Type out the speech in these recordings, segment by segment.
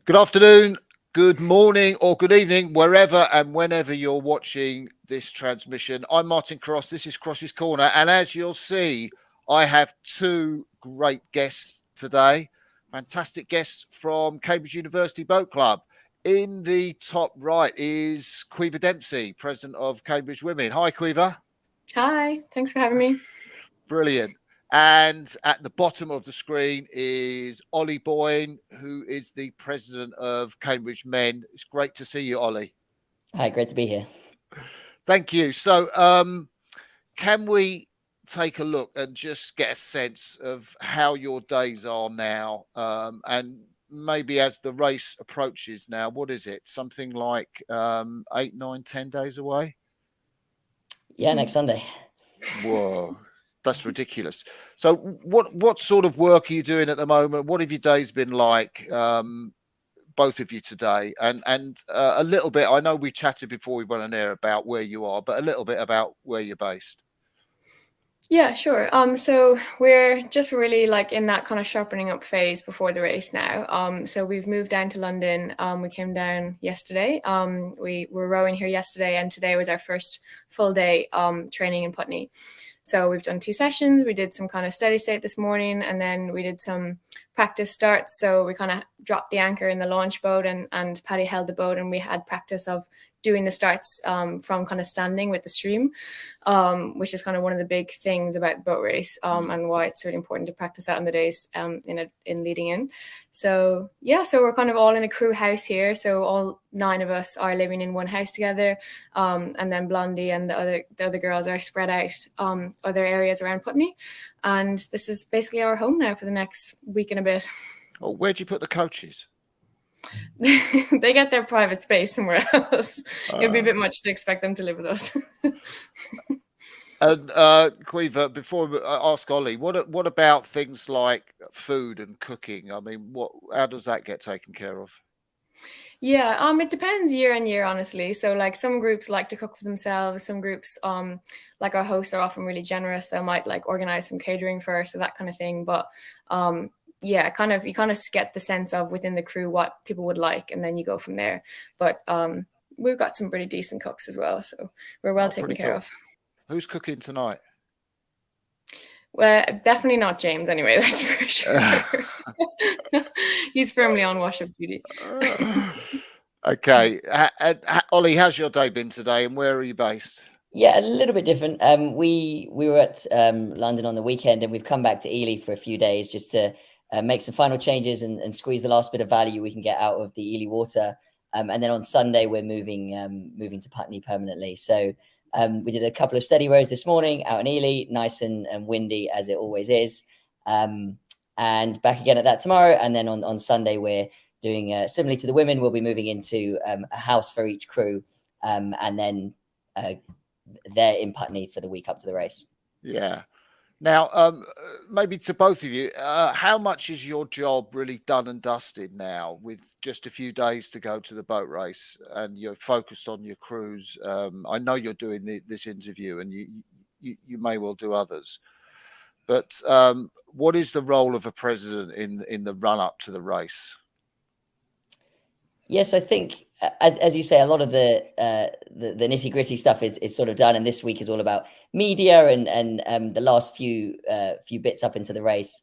Good afternoon, good morning, or good evening, wherever and whenever you're watching this transmission. I'm Martin Cross. This is Crossy's Corner. And as you'll see, I have two great guests today. Fantastic guests from Cambridge University Boat Club. In the top right is Caoimhe Dempsey, president of Cambridge Women. Hi, Caoimhe. Hi, thanks for having me. Brilliant. And at the bottom of the screen is Ollie Byrne, who is the president of Cambridge Men. It's great to see you, Ollie. Hi, great to be here. Thank you. So can we take a look and just get a sense of how your days are now, and maybe as the race approaches now, what is it? Something like 8, 9, 10 days away? Yeah, next Sunday. Whoa. That's ridiculous. So what sort of work are you doing at the moment? What have your days been like, both of you today? And a little bit, I know we chatted before we went on air about where you are, but a little bit about where you're based. Yeah, sure. So we're just really like in that kind of sharpening up phase before the race now. So we've moved down to London. We came down yesterday. We were rowing here yesterday, and today was our first full day training in Putney. So we've done 2 sessions. We did some kind of steady state this morning, and then we did some practice starts. So we kind of dropped the anchor in the launch boat, and Paddy held the boat, and we had practice of doing the starts from kind of standing with the stream, which is kind of one of the big things about boat race, and why it's really important to practice that on the days in leading in. So yeah, so we're kind of all in a crew house here. So all 9 of us are living in one house together, and then Blondie and the other girls are spread out other areas around Putney, and this is basically our home now for the next week and a bit. Oh, where'd you put the coaches? They get their private space somewhere else. It'd be a bit much to expect them to live with us. And Caoimhe, before I ask Ollie, what about things like food and cooking? I mean, how does that get taken care of? Yeah, it depends year on year, honestly. So like some groups like to cook for themselves. Some groups, like our hosts are often really generous. They might like organize some catering for us, so that kind of thing. But yeah, you kind of get the sense of within the crew what people would like, and then you go from there. But we've got some pretty decent cooks as well, so we're well taken care of. Who's cooking tonight? Well, definitely not James anyway, that's for sure. He's firmly on wash-up duty. Okay. Ollie, how's your day been today, and where are you based? Yeah, a little bit different. We were at London on the weekend, and we've come back to Ely for a few days just to make some final changes and squeeze the last bit of value we can get out of the Ely water. And then on Sunday, we're moving to Putney permanently. So we did a couple of steady rows this morning out in Ely, nice and windy as it always is. And back again at that tomorrow. And then on Sunday, we're doing similarly to the women, we'll be moving into a house for each crew. And then they're in Putney for the week up to the race. Yeah. Now, maybe to both of you, how much is your job really done and dusted now with just a few days to go to the boat race, and you're focused on your crews? I know you're doing this interview, and you may well do others, but what is the role of a president in the run up to the race? Yes, I think as you say, a lot of the nitty gritty stuff is sort of done, and this week is all about media and the last few bits up into the race.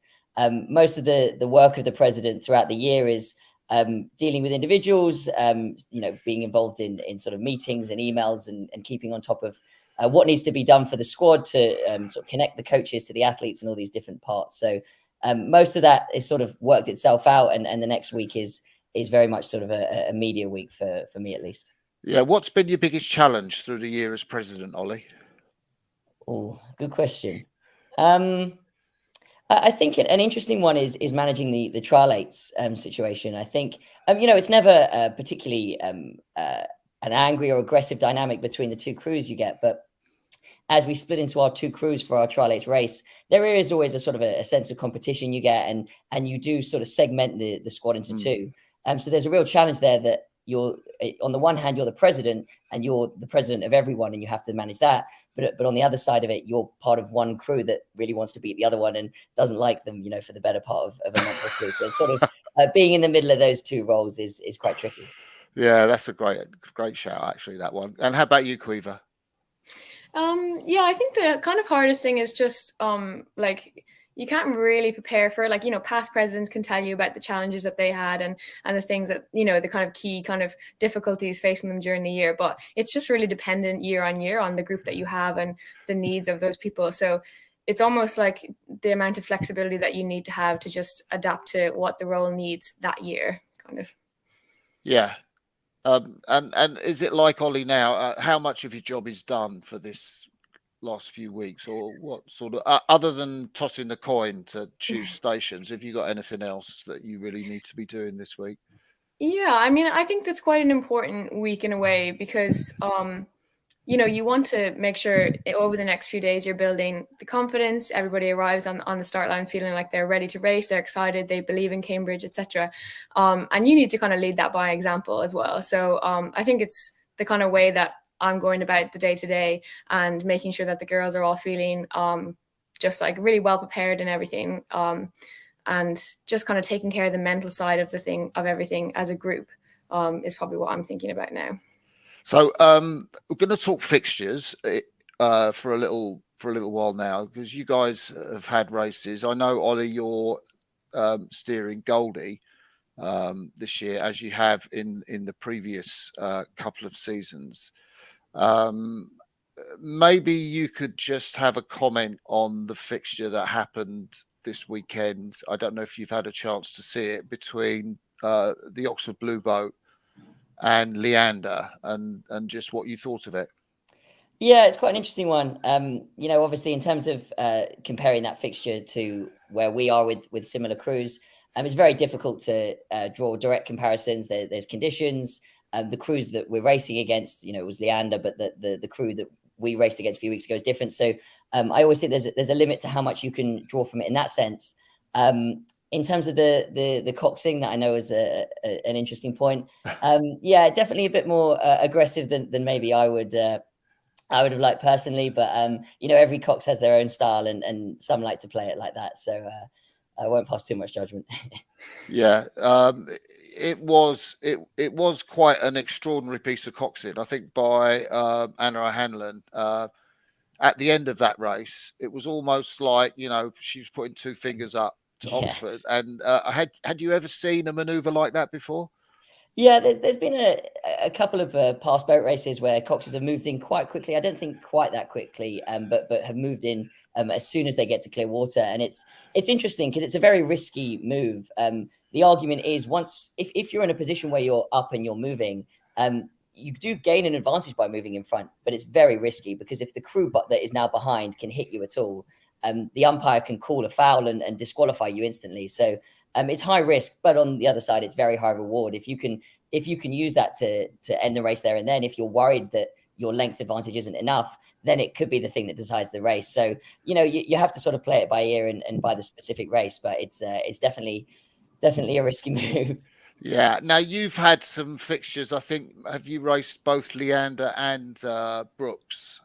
Most of the work of the president throughout the year is dealing with individuals, being involved in sort of meetings and emails and keeping on top of what needs to be done for the squad to sort of connect the coaches to the athletes and all these different parts. So most of that is sort of worked itself out, and the next week is very much sort of a media week for me, at least. Yeah. What's been your biggest challenge through the year as president, Ollie? Oh, good question. I think an interesting one is managing the trialates situation. I think, it's never particularly an angry or aggressive dynamic between the two crews you get, but as we split into our 2 crews for our trialates race, there is always a sort of a sense of competition you get, and you do sort of segment the squad into 2. So there's a real challenge there that you're, on the one hand, you're the president and you're the president of everyone, and you have to manage that. But on the other side of it, you're part of one crew that really wants to beat the other one and doesn't like them, for the better part of a month or 2. So it's sort of being in the middle of those two roles is quite tricky. Yeah, that's a great shout, actually, that one. And how about you, Caoimhe? Yeah, I think the kind of hardest thing is just like you can't really prepare for, like, past presidents can tell you about the challenges that they had and the things that, the kind of key kind of difficulties facing them during the year, but it's just really dependent year on year on the group that you have and the needs of those people. So it's almost like the amount of flexibility that you need to have to just adapt to what the role needs that year, kind of. Yeah. And is it like Ollie now? How much of your job is done for this last few weeks, or what sort of, other than tossing the coin to choose stations, have you got anything else that you really need to be doing this week? Yeah, I mean, I think that's quite an important week in a way because you want to make sure over the next few days you're building the confidence. Everybody arrives on the start line feeling like they're ready to race, they're excited, they believe in Cambridge, etc. And you need to kind of lead that by example as well. So I think it's the kind of way that I'm going about the day to day and making sure that the girls are all feeling just like really well prepared and everything. And just kind of taking care of the mental side of everything as a group is probably what I'm thinking about now. So we're going to talk fixtures for a little while now, because you guys have had races. I know, Ollie, you're steering Goldie this year, as you have in the previous couple of seasons. Maybe you could just have a comment on the fixture that happened this weekend. I don't know if you've had a chance to see it, between the Oxford Blue Boat and Leander, and just what you thought of it. Yeah, it's quite an interesting one. Obviously, in terms of comparing that fixture to where we are with similar crews, it's very difficult to draw direct comparisons. There's conditions. The crews that we're racing against, it was Leander, but the crew that we raced against a few weeks ago is different. So I always think there's a limit to how much you can draw from it in that sense. In terms of the coxing, that I know is an interesting point. Yeah, definitely a bit more aggressive than maybe I would have liked personally, but every cox has their own style, and some like to play it like that. So I won't pass too much judgment. Yeah, it was quite an extraordinary piece of coxing, I think, by Anna O'Hanlon. At the end of that race, it was almost like, she was putting two fingers up to Oxford. And had you ever seen a manoeuvre like that before? Yeah, there's been a couple of past boat races where coxes have moved in quite quickly. I don't think quite that quickly, but have moved in as soon as they get to clear water. And it's interesting because it's a very risky move. The argument is, if you're in a position where you're up and you're moving, you do gain an advantage by moving in front, but it's very risky because if the crew that is now behind can hit you at all, the umpire can call a foul and disqualify you instantly. So it's high risk, but on the other side, it's very high reward. If you can use that to end the race there and then, if you're worried that your length advantage isn't enough, then it could be the thing that decides the race. So, you have to sort of play it by ear and by the specific race, but it's definitely a risky move. Yeah. Now, you've had some fixtures. I think, have you raced both Leander and Brooks,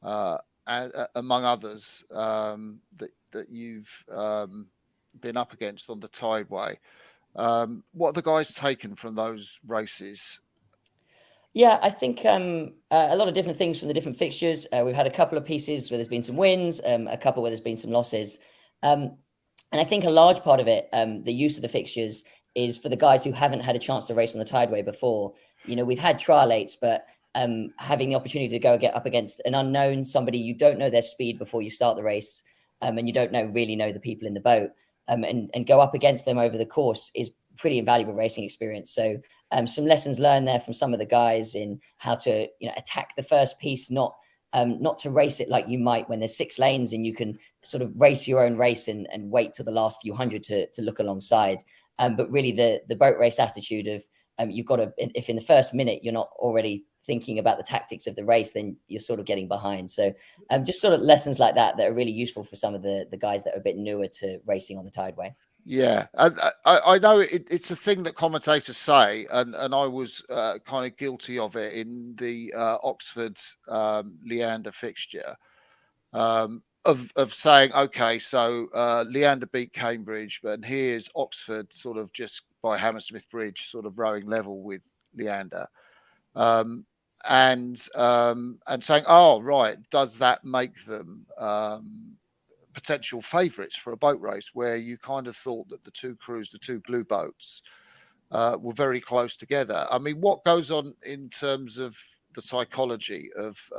among others, that you've been up against on the Tideway? What are the guys taken from those races? Yeah, I think a lot of different things from the different fixtures. We've had a couple of pieces where there's been some wins, a couple where there's been some losses. And I think a large part of it, the use of the fixtures, is for the guys who haven't had a chance to race on the Tideway before. We've had trialates, but having the opportunity to go get up against an unknown, somebody you don't know their speed before you start the race, and you don't really know the people in the boat, and go up against them over the course is pretty invaluable racing experience. So some lessons learned there from some of the guys in how to attack the first piece, not to race it like you might when there's 6 lanes and you can sort of race your own race and wait till the last few hundred to look alongside. But really the boat race attitude of you've got to, if in the first minute you're not already thinking about the tactics of the race, then you're sort of getting behind. So just sort of lessons like that are really useful for some of the guys that are a bit newer to racing on the Tideway. Yeah, I know it's a thing that commentators say, and I was kind of guilty of it in the Oxford Leander fixture. of saying, okay, so Leander beat Cambridge, but here's Oxford sort of just by Hammersmith Bridge, sort of rowing level with Leander, and saying, oh right, does that make them potential favourites for a boat race, where you kind of thought that the two crews, the two blue boats, were very close together? I mean, what goes on in terms of the psychology of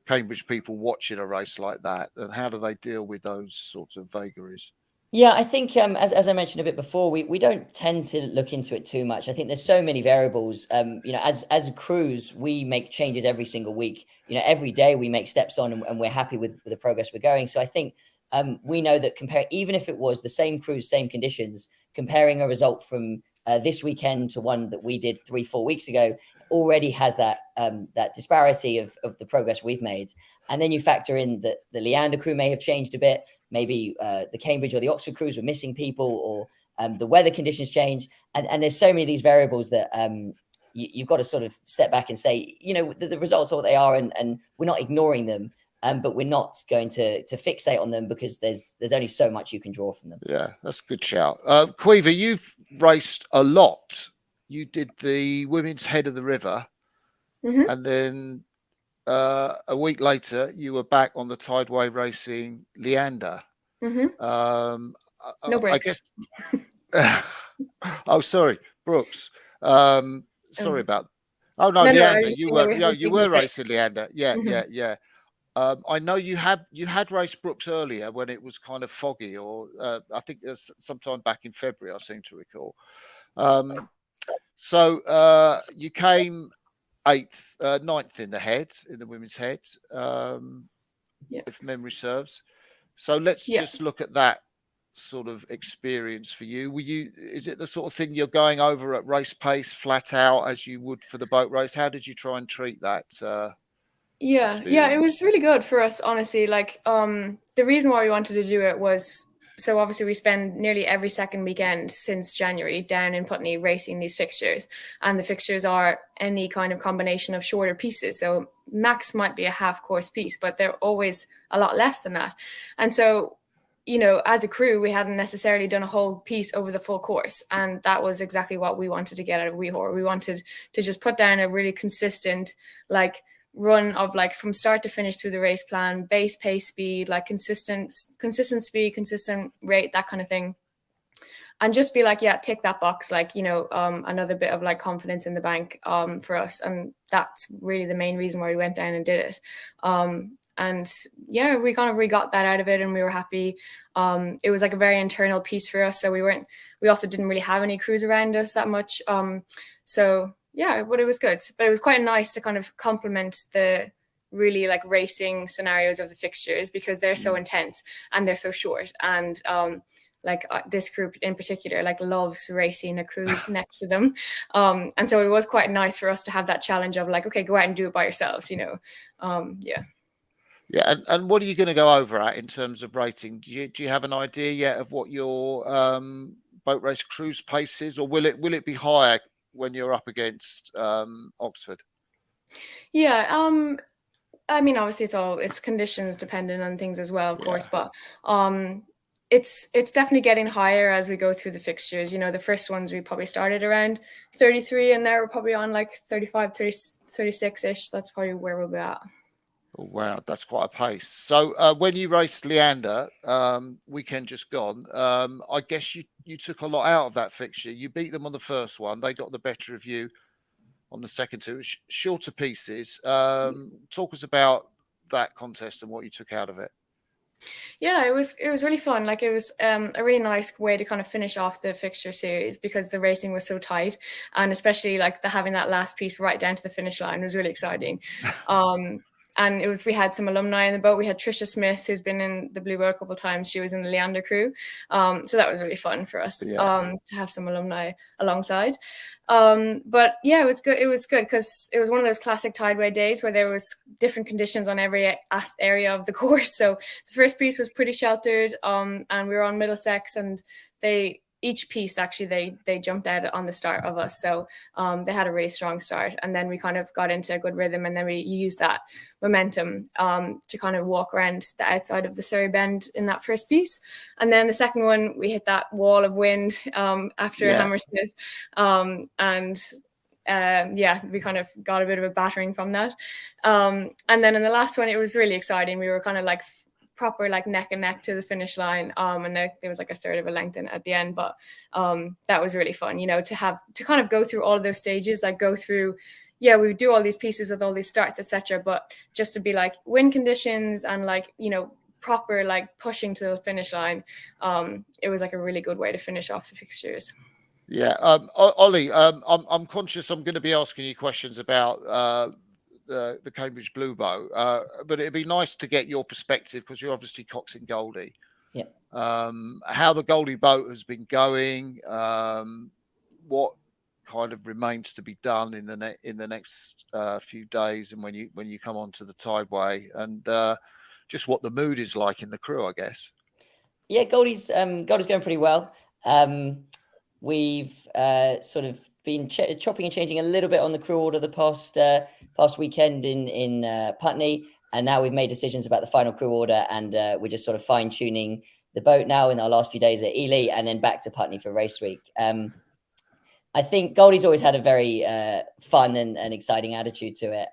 Cambridge people watching a race like that, and how do they deal with those sorts of vagaries? Yeah, I think as I mentioned a bit before, we don't tend to look into it too much. I think there's so many variables. As crews, we make changes every single week. Every day we make steps on, and we're happy with the progress we're going. So I think we know that even if it was the same crews, same conditions, comparing a result from this weekend to one that we did 3-4 weeks ago already has that disparity of the progress we've made. And then you factor in that the Leander crew may have changed a bit. Maybe the Cambridge or the Oxford crews were missing people, or the weather conditions change. And there's so many of these variables that you've got to sort of step back and say, the results are what they are, and we're not ignoring them. But we're not going to fixate on them, because there's only so much you can draw from them. Yeah, that's a good shout. Caoimhe, you've raced a lot. You did the women's head of the river, and then a week later you were back on the Tideway racing Leander. No breaks. I guess. Oh, sorry, Brooks. Sorry about. Oh no, Leander. You were racing Leander. Yeah. I know you had raced Brooks earlier when it was kind of foggy, or I think it was sometime back in February, I seem to recall. So you came 9th in the head, in the women's head, if memory serves. So let's just look at that sort of experience for you. Is it the sort of thing you're going over at race pace, flat out, as you would for the boat race? How did you try and treat that? It was really good for us, honestly. Like, the reason why we wanted to do it was, so obviously we spend nearly every second weekend since January down in Putney racing these fixtures, and the fixtures are any kind of combination of shorter pieces. So max might be a half course piece, but they're always a lot less than that. And so, as a crew, we hadn't necessarily done a whole piece over the full course, and that was exactly what we wanted to get out of WeHor. We wanted to just put down a really consistent, run of from start to finish through the race plan, base pace speed, consistent speed, consistent rate, that kind of thing, and just be tick that box, another bit of confidence in the bank for us. And that's really the main reason why we went down and did it. And we kind of got that out of it, and we were happy. It was a very internal piece for us, so we also didn't really have any crews around us that much, but it was good. But it was quite nice to kind of complement the really racing scenarios of the fixtures, because they're so intense and they're so short. And this group in particular loves racing a crew next to them. And so it was quite nice for us to have that challenge of okay, go out and do it by yourselves, Yeah, and what are you going to go over at in terms of rating? Do you have an idea yet of what your boat race cruise pace is, or will it be higher when you're up against Oxford? I mean, obviously it's conditions dependent on things as well, of course, but it's definitely getting higher as we go through the fixtures. The first ones we probably started around 33, and now we're probably on 35, 36-ish. That's probably where we'll be at. Oh, wow, that's quite a pace. So when you raced Leander weekend just gone, I guess you took a lot out of that fixture. You beat them on the first one. They got the better of you on the second two. Shorter pieces. Talk us about that contest and what you took out of it. Yeah, it was really fun. It was a really nice way to kind of finish off the fixture series, because the racing was so tight, and especially having that last piece right down to the finish line was really exciting. And we had some alumni in the boat. We had Trisha Smith, who's been in the Blue Boat a couple of times. She was in the Leander crew. So that was really fun for us to have some alumni alongside. But yeah, it was good. It was good because it was one of those classic Tideway days where there was different conditions on every area of the course. So the first piece was pretty sheltered, and we were on Middlesex, and they each piece actually they jumped out on the start of us, so they had a really strong start, and then we kind of got into a good rhythm, and then we used that momentum to kind of walk around the outside of the Surrey Bend in that first piece, and then the second one we hit that wall of wind after Hammersmith, and we kind of got a bit of a battering from that, and then in the last one it was really exciting. We were kind of like proper like neck and neck to the finish line, and there was like a third of a length in at the end, but that was really fun, to kind of go through all of those stages, like go through, we do all these pieces with all these starts, etc., but just to be like wind conditions and like proper like pushing to the finish line, it was like a really good way to finish off the fixtures. Ollie, I'm conscious I'm going to be asking you questions about the Cambridge Blue Boat, but it'd be nice to get your perspective, because you're obviously coxing Goldie. How the Goldie boat has been going, what kind of remains to be done in the next few days, and when you come onto the tideway, and just what the mood is like in the crew, I guess. Goldie's going pretty well. We've sort of been chopping and changing a little bit on the crew order the past weekend in Putney, and now we've made decisions about the final crew order, and we're just sort of fine tuning the boat now in our last few days at Ely, and then back to Putney for race week. I think Goldie's always had a very fun and exciting attitude to it.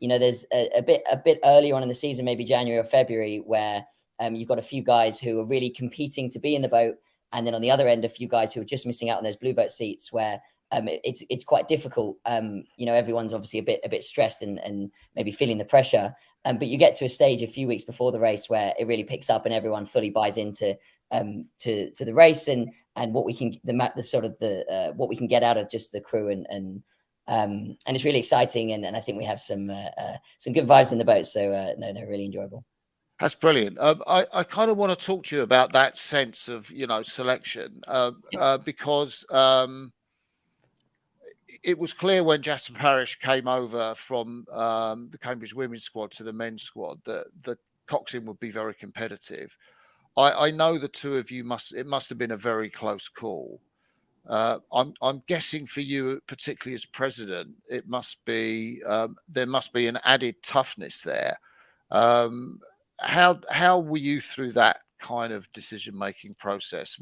There's a bit earlier on in the season, maybe January or February, where you've got a few guys who are really competing to be in the boat, and then on the other end, a few guys who are just missing out on those blue boat seats, where it's quite difficult. Everyone's obviously a bit stressed and maybe feeling the pressure. But you get to a stage a few weeks before the race where it really picks up and everyone fully buys into to the race and what we can what we can get out of just the crew, and it's really exciting, and I think we have some good vibes in the boat. So really enjoyable. That's brilliant. I kind of want to talk to you about that sense of, selection, because it was clear when Jasper Parrish came over from the Cambridge women's squad to the men's squad that the coxing would be very competitive. I know the two of you it must have been a very close call. I'm guessing for you, particularly as president, it must be there must be an added toughness there. How were you through that kind of decision-making process?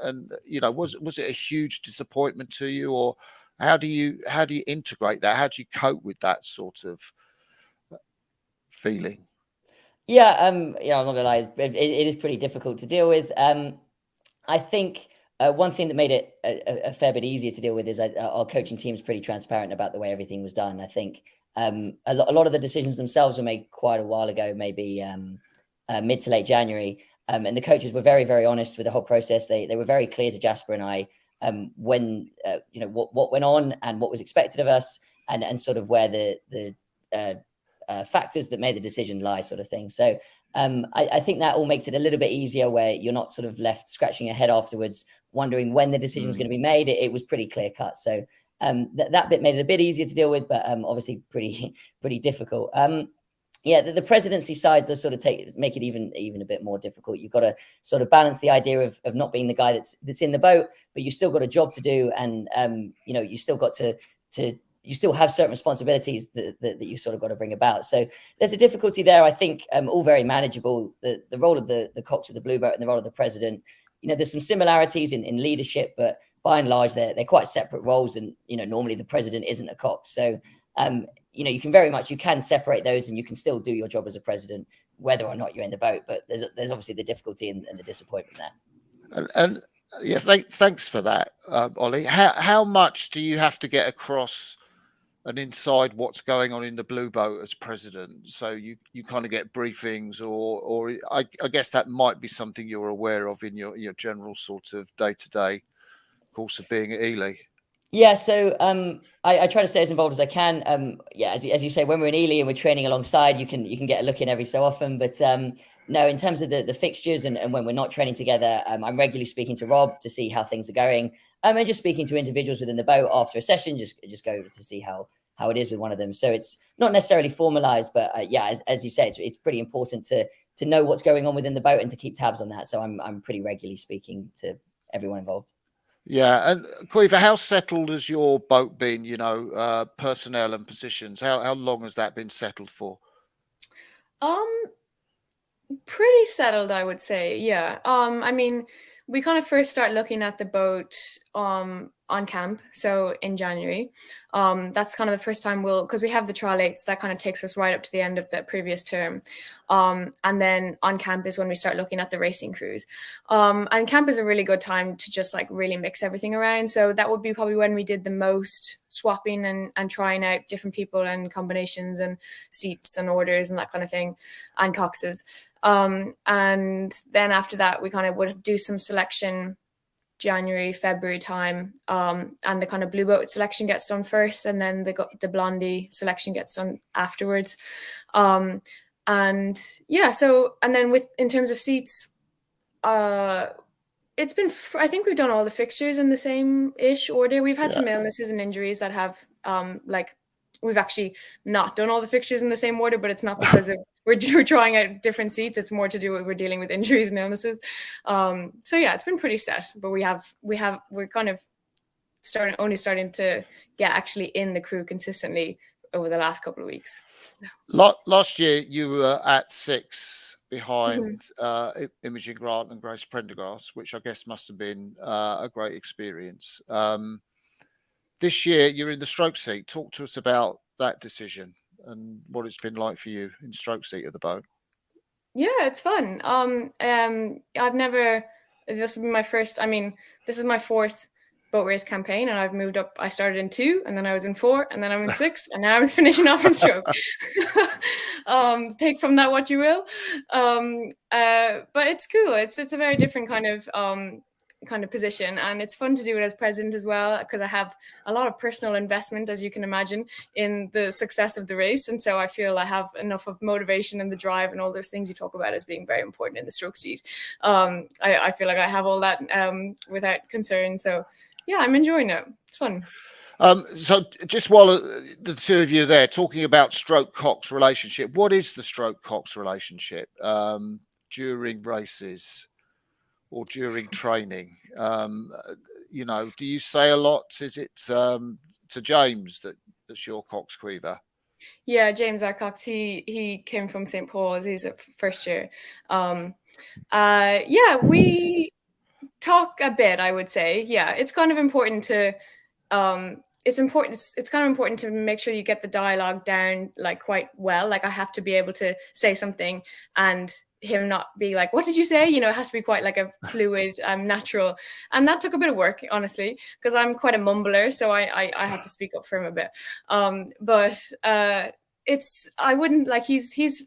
And was it a huge disappointment to you, or how do you integrate that? How do you cope with that sort of feeling? I'm not gonna lie, it is pretty difficult to deal with. I think one thing that made it a fair bit easier to deal with is our coaching team is pretty transparent about the way everything was done. I think a lot of the decisions themselves were made quite a while ago, maybe mid to late January, and the coaches were very, very honest with the whole process. They were very clear to Jasper and I when what went on and what was expected of us, and sort of where the factors that made the decision lie, sort of thing. So I think that all makes it a little bit easier, where you're not sort of left scratching your head afterwards wondering when the decision is going to be made. It was pretty clear cut. So that bit made it a bit easier to deal with, but obviously pretty difficult. The presidency side does sort of make it even a bit more difficult. You've got to sort of balance the idea of not being the guy that's in the boat, but you've still got a job to do, and you still got to you still have certain responsibilities that you sort of got to bring about. So there's a difficulty there. I think all very manageable. The role of the cox of the blue boat and the role of the president, there's some similarities in leadership, but by and large they're quite separate roles, and normally the president isn't a cox. So you can separate those, and you can still do your job as a president whether or not you're in the boat. But there's obviously the difficulty and the disappointment there. And thanks for that, Ollie. How much do you have to get across and inside what's going on in the blue boat as president? So you kind of get briefings, or I guess that might be something you're aware of in your general sort of day-to-day course of being at Ely. So I try to stay as involved as I can. As you say, when we're in Ely and we're training alongside, you can get a look in every so often. But no, in terms of the fixtures and when we're not training together, I'm regularly speaking to Rob to see how things are going. And just speaking to individuals within the boat after a session, just go to see how it is with one of them. So it's not necessarily formalized, but as you say, it's pretty important to know what's going on within the boat and to keep tabs on that. So I'm pretty regularly speaking to everyone involved. Yeah, and Caoimhe, how settled has your boat been? Personnel and positions. How long has that been settled for? Pretty settled, I would say. Yeah. I mean, we kind of first start looking at the boat on camp, so in January. That's kind of the first time because we have the trialates that kind of takes us right up to the end of the previous term. And then on camp is when we start looking at the racing crews. And camp is a really good time to just like really mix everything around. So that would be probably when we did the most swapping and trying out different people and combinations and seats and orders and that kind of thing, and coxes. And then after that, we kind of would do some selection January, February time. And the kind of blue boat selection gets done first, and then the blondie selection gets done afterwards. And yeah, so, and then in terms of seats, it's been, I think we've done all the fixtures in the same-ish order. We've had some illnesses and injuries that have, we've actually not done all the fixtures in the same order, but it's not because of we're trying out different seats. It's more to do with we're dealing with injuries and illnesses. So yeah, it's been pretty set, but we're kind of only starting to get actually in the crew consistently over the last couple of weeks. Last year, you were at 6 behind Imogen Grant and Grace Prendergast, which I guess must have been a great experience. This year, you're in the stroke seat. Talk to us about that decision and what it's been like for you in stroke seat of the boat. Yeah, it's fun. I've never. This will be my first. I mean, this is my 4th boat race campaign, and I've moved up. I started in 2, and then I was in 4, and then I'm in 6, and now I'm finishing off in stroke. Take from that what you will. But it's cool. It's a very different kind of position, and it's fun to do it as president as well, because I have a lot of personal investment, as you can imagine, in the success of the race, and so I feel I have enough of motivation and the drive and all those things you talk about as being very important in the stroke seat. I feel like I have all that without concern, so yeah, I'm enjoying it. It's fun. So just while the two of you are there talking about stroke-cox relationship, what is the stroke-cox relationship during races or during training? Do you say a lot? Is it to James that's your cox, Caoimhe? Yeah, James, our cox, he came from St. Paul's. He's a first year. Yeah, we talk a bit, I would say. Yeah, it's kind of important to it's kind of important to make sure you get the dialogue down like quite well. Like I have to be able to say something and him not be like, what did you say? It has to be quite like a fluid, natural. And that took a bit of work, honestly, because I'm quite a mumbler. So I had to speak up for him a bit. I wouldn't like,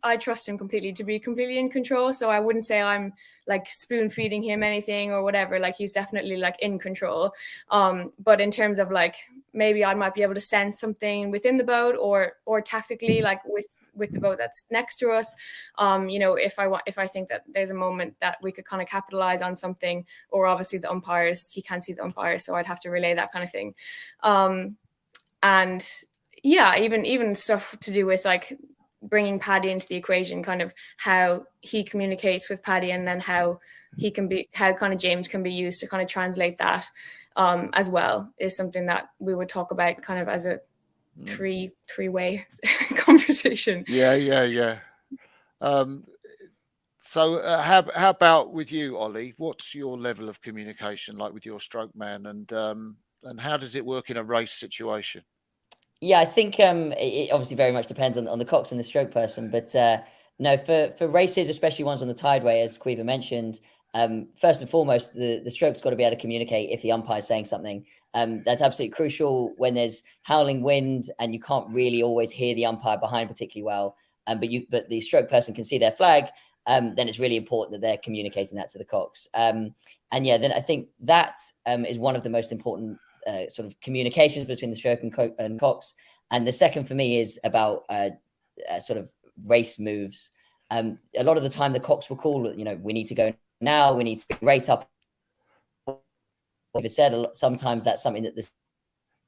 I trust him completely to be completely in control. So I wouldn't say I'm like spoon feeding him anything or whatever. Like he's definitely like in control. But in terms of like, maybe I might be able to sense something within the boat or tactically, like with the boat that's next to us. If I think that there's a moment that we could kind of capitalize on something, or obviously the umpires, he can't see the umpires, so I'd have to relay that kind of thing. And yeah, even stuff to do with like bringing Paddy into the equation, kind of how he communicates with Paddy, and then how kind of James can be used to kind of translate that as well, is something that we would talk about kind of as a three-way conversation. Yeah. So how about with you, Ollie? What's your level of communication like with your stroke man, and how does it work in a race situation? Yeah, I think it obviously very much depends on the cox and the stroke person, but no, for races, especially ones on the tideway, as Caoimhe mentioned, first and foremost, the stroke's got to be able to communicate if the umpire's saying something. That's absolutely crucial when there's howling wind and you can't really always hear the umpire behind particularly well. But the stroke person can see their flag. Then it's really important that they're communicating that to the cox. And yeah, then I think that is one of the most important sort of communications between the stroke and cox. And the second for me is about sort of race moves. A lot of the time the cox will call, we need to go now, we need to rate up. Like I said, sometimes that's something that the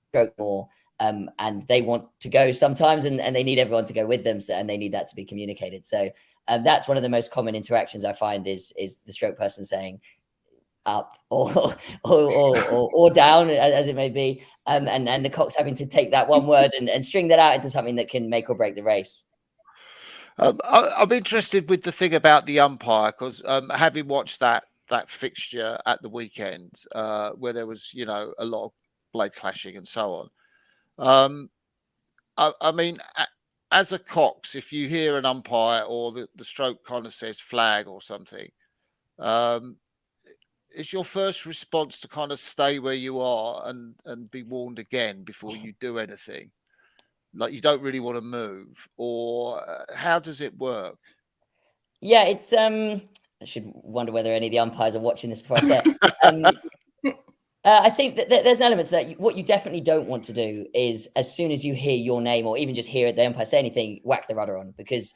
stroke more, and they want to go sometimes, and they need everyone to go with them, and they need that to be communicated. So that's one of the most common interactions I find is the stroke person saying, up or down, as it may be, and the cock's having to take that one word and string that out into something that can make or break the race. I'm interested with the thing about the umpire, because having watched that fixture at the weekend, where there was, you know, a lot of blade clashing and so on. I mean, as a Cox, if you hear an umpire or the stroke kind of says flag or something, is your first response to kind of stay where you are and be warned again before you do anything? Like, you don't really want to move, or how does it work? Yeah, it's I should wonder whether any of the umpires are watching this before I say it. I think that there's elements that what you definitely don't want to do is, as soon as you hear your name or even just hear the umpire say anything, whack the rudder on, because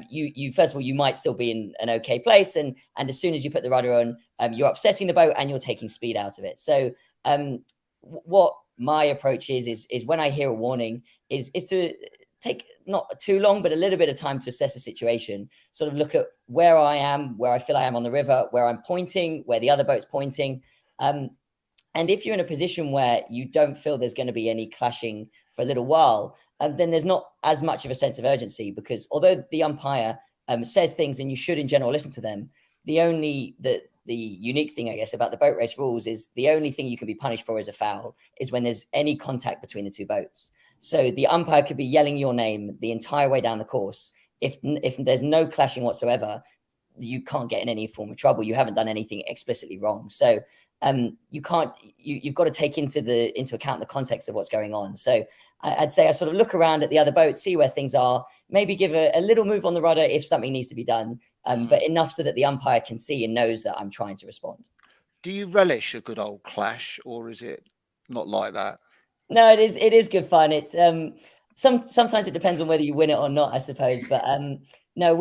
you first of all, you might still be in an okay place, and as soon as you put the rudder on, you're upsetting the boat and you're taking speed out of it. So what my approach is when I hear a warning is to take not too long, but a little bit of time to assess the situation, sort of look at where I am, where I feel I am on the river, where I'm pointing, where the other boat's pointing. And if you're in a position where you don't feel there's going to be any clashing for a little while, then there's not as much of a sense of urgency, because although the umpire says things and you should in general listen to them, the unique thing, I guess, about the boat race rules is the only thing you can be punished for as a foul is when there's any contact between the two boats. So the umpire could be yelling your name the entire way down the course. If there's no clashing whatsoever, you can't get in any form of trouble. You haven't done anything explicitly wrong. So you've got to take into account the context of what's going on. So I'd say I sort of look around at the other boats, see where things are, maybe give a little move on the rudder if something needs to be done, but enough so that the umpire can see and knows that I'm trying to respond. Do you relish a good old clash, or is it not like that? No, it is good fun. It's sometimes it depends on whether you win it or not, I suppose. But no,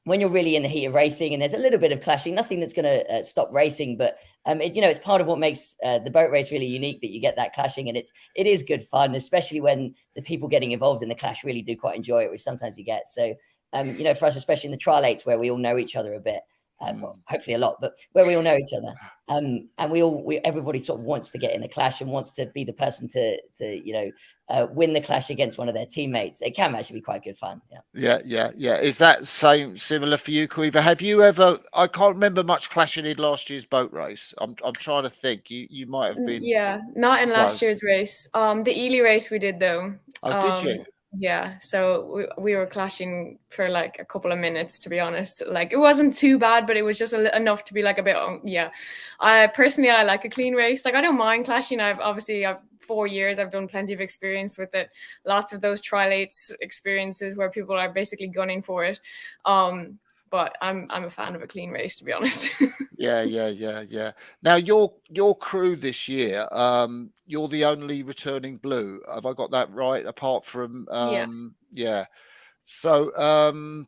when you're really in the heat of racing and there's a little bit of clashing, nothing that's going to stop racing, but it's part of what makes the boat race really unique, that you get that clashing, and it is good fun, especially when the people getting involved in the clash really do quite enjoy it, which sometimes you get. So for us, especially in the trialates where we all know each other a bit, well, hopefully a lot, but where we all know each other, and everybody sort of wants to get in a clash and wants to be the person to win the clash against one of their teammates. It can actually be quite good fun. Yeah. Is that similar for you, Caoimhe? Have you ever? I can't remember much clashing in last year's boat race. I'm trying to think. You might have been. Yeah, not in close. last year's race. The Ely race we did though. Oh, did you? Yeah, so we were clashing for like a couple of minutes, to be honest. Like, it wasn't too bad, but it was just enough to be like a bit. Yeah, I like a clean race. Like, I don't mind clashing. I've 4 years. I've done plenty of experience with it. Lots of those trialates experiences where people are basically gunning for it. But I'm a fan of a clean race, to be honest. Yeah. Now your crew this year, you're the only returning blue. Have I got that right? Apart from yeah. So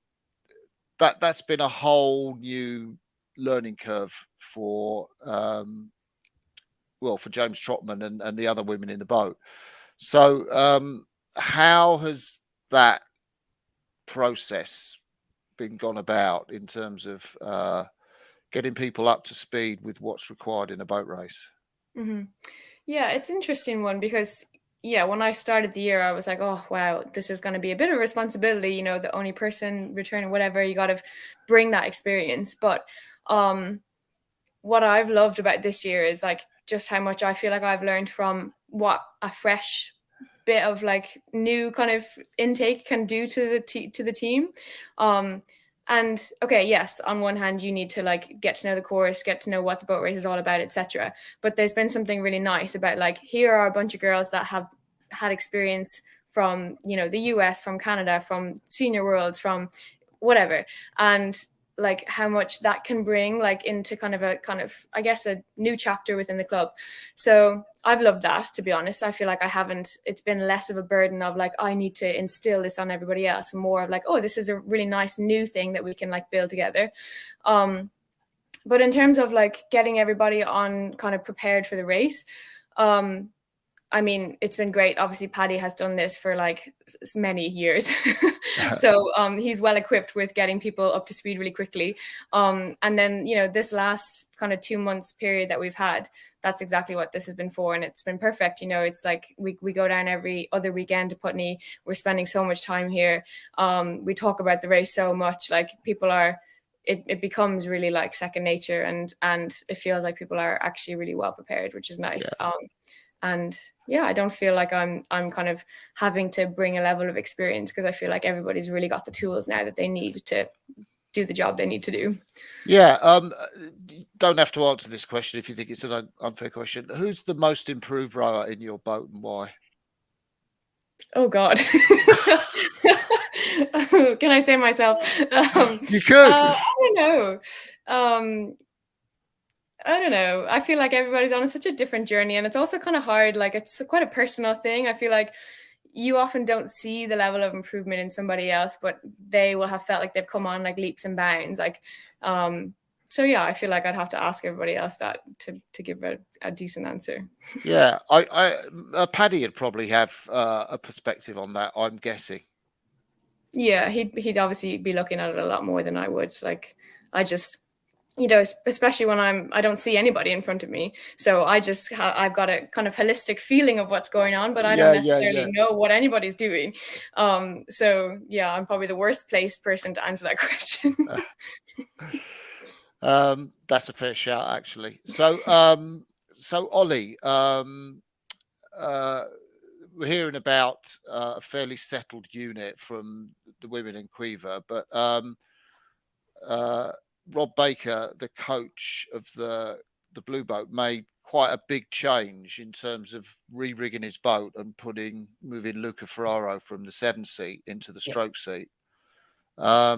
that's been a whole new learning curve for for James Trotman and the other women in the boat. So how has that process been gone about in terms of getting people up to speed with what's required in a boat race? Mm-hmm. Yeah, it's an interesting one because, when I started the year, I was like, oh, wow, this is going to be a bit of a responsibility, the only person returning, whatever, you got to bring that experience. But what I've loved about this year is like just how much I feel like I've learned from what a fresh bit of like new kind of intake can do to the team. And okay, yes, on one hand, you need to like get to know the course, get to know what the boat race is all about, etc. But there's been something really nice about like, here are a bunch of girls that have had experience from, the US, from Canada, from senior worlds, from whatever. And like how much that can bring like into kind of I guess a new chapter within the club. So I've loved that, to be honest. I feel like it's been less of a burden of like, I need to instill this on everybody else, and more of like, oh, this is a really nice new thing that we can like build together. But in terms of like getting everybody on kind of prepared for the race, I mean, it's been great. Obviously, Paddy has done this for like many years. So he's well equipped with getting people up to speed really quickly. And then, you know, this last kind of 2 months period that we've had, that's exactly what this has been for. And it's been perfect. You know, it's like we go down every other weekend to Putney. We're spending so much time here. We talk about the race so much. Like people are, it becomes really like second nature, and it feels like people are actually really well prepared, which is nice. Yeah. And yeah, I don't feel like I'm kind of having to bring a level of experience, because I feel like everybody's really got the tools now that they need to do the job they need to do. Yeah. You don't have to answer this question if you think it's an unfair question. Who's the most improved rower in your boat and why? Oh God. Can I say myself? You could. I don't know. I don't know. I feel like everybody's on such a different journey, and it's also kind of hard. Like it's quite a personal thing. I feel like you often don't see the level of improvement in somebody else, but they will have felt like they've come on like leaps and bounds. Like, so yeah, I feel like I'd have to ask everybody else that to give a decent answer. Yeah, Paddy would probably have a perspective on that, I'm guessing. Yeah, he'd obviously be looking at it a lot more than I would. Like, I just, you know, especially when I don't see anybody in front of me. So I've got a kind of holistic feeling of what's going on, but I don't necessarily know what anybody's doing. So yeah, I'm probably the worst placed person to answer that question. That's a fair shout, actually. So, so Ollie, we're hearing about a fairly settled unit from the women in Caoimhe, but Rob Baker, the coach of the Blue Boat, made quite a big change in terms of re-rigging his boat and moving Luca Ferraro from the 7 seat into the stroke seat. I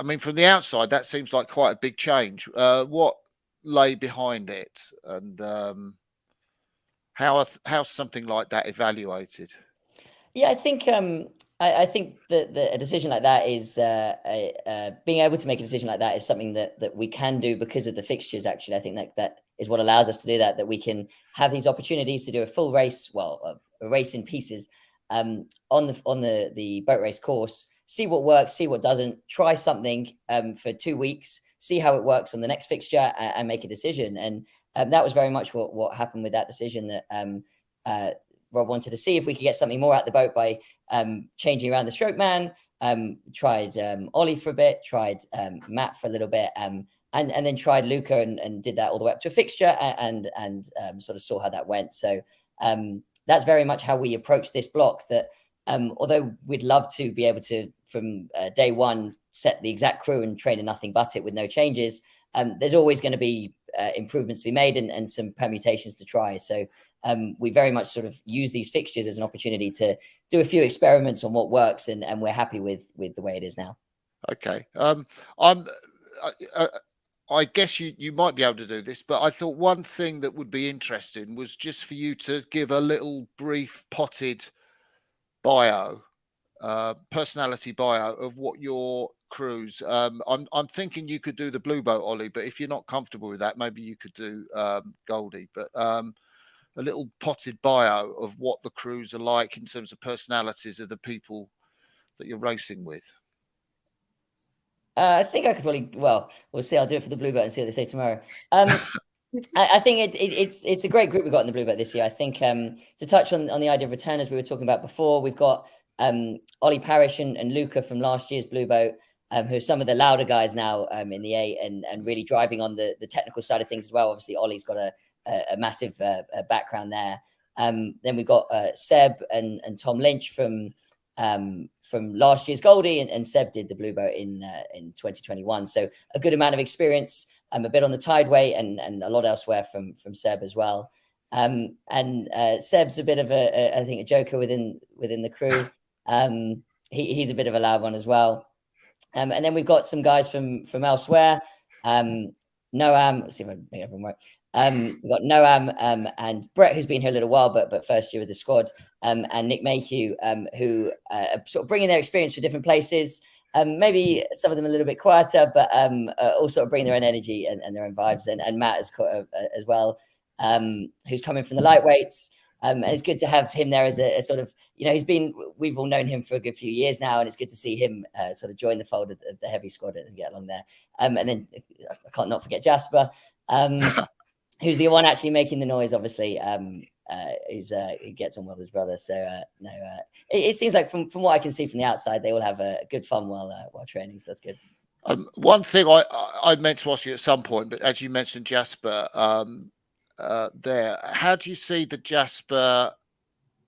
mean, from the outside, that seems like quite a big change. What lay behind it, and how's something like that evaluated? Yeah, I think I think that a decision like that is being able to make a decision like that is something that we can do because of the fixtures. Actually, I think that is what allows us to do that. That we can have these opportunities to do a full race, well, a race in pieces, on the boat race course. See what works, see what doesn't. Try something for 2 weeks, see how it works on the next fixture, and make a decision. And that was very much what happened with that decision. That Rob wanted to see if we could get something more out the boat by changing around the stroke man. Tried Ollie for a bit, tried Matt for a little bit, and then tried Luca and did that all the way up to a fixture, and sort of saw how that went. So that's very much how we approach this block. That although we'd love to be able to, from day one, set the exact crew and train in nothing but it with no changes, there's always going to be improvements to be made and some permutations to try. So we very much sort of use these fixtures as an opportunity to do a few experiments on what works, and we're happy with the way it is now. Okay. I guess you might be able to do this, but I thought one thing that would be interesting was just for you to give a little brief potted bio, personality bio of what your crews. I'm thinking you could do the Blue Boat, Ollie, but if you're not comfortable with that, maybe you could do Goldie. But a little potted bio of what the crews are like in terms of personalities of the people that you're racing with. I think I could probably. Well, we'll see. I'll do it for the Blue Boat and see what they say tomorrow. I think it's a great group we've got in the Blue Boat this year. I think to touch on the idea of returners we were talking about before, we've got Ollie Parish and Luca from last year's Blue Boat, who are some of the louder guys now in the 8 and really driving on the technical side of things as well. Obviously, Ollie's got a massive background there. Then we've got Seb and Tom Lynch from last year's Goldie, and Seb did the Blue Boat in 2021. So a good amount of experience. A bit on the tideway and a lot elsewhere from Seb as well. And Seb's a bit of I think a joker within the crew. He's a bit of a loud one as well. And then we've got some guys from elsewhere. Noam, let's see if I can make everyone right. We've got Noam and Brett, who's been here a little while, but first year with the squad, and Nick Mayhew, who are sort of bringing their experience to different places. Maybe some of them a little bit quieter, but also bring their own energy and their own vibes. And Matt as well, who's coming from the lightweights. And it's good to have him there as a sort of, we've all known him for a good few years now, and it's good to see him sort of join the fold of the heavy squad and get along there. And then I can't not forget Jasper, who's the one actually making the noise, obviously, who gets on well with his brother. So it seems like from what I can see from the outside, they all have a good fun while training. So that's good. One thing I meant to ask you at some point, but as you mentioned Jasper, there, how do you see the Jasper